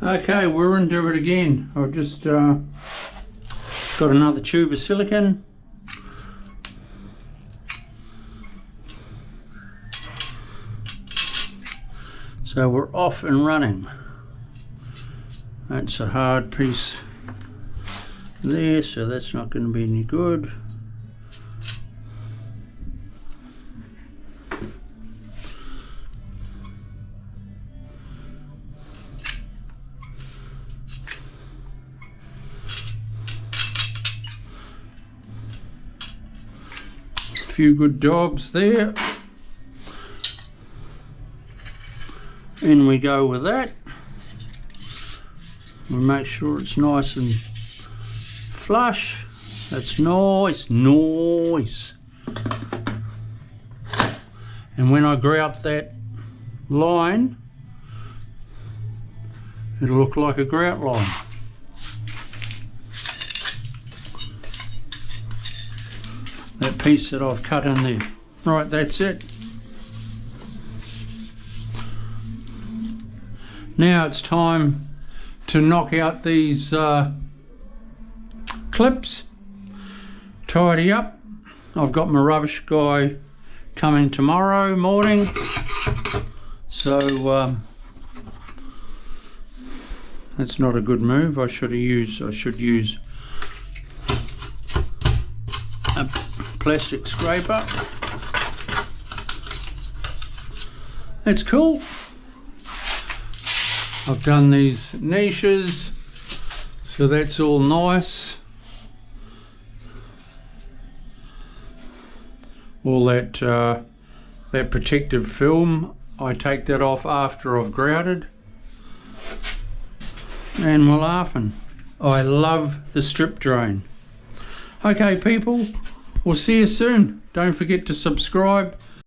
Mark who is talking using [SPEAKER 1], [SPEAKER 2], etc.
[SPEAKER 1] Okay, we're into it again. I've just got another tube of silicone. So we're off and running. That's a hard piece there, so that's not going to be any good. A few good dobs there. In we go with that. We make sure it's nice and flush. That's nice, nice. And when I grout that line, it'll look like a grout line. That piece that I've cut in there. Right, that's it. Now it's time to knock out these clips, tidy up. I've got my rubbish guy coming tomorrow morning, so that's not a good move. I should use a plastic scraper. That's cool. I've done these niches, so that's all nice. All that that protective film, I take that off after I've grouted, and we're laughing. I love the strip drain. Okay people, we'll see you soon. Don't forget to subscribe.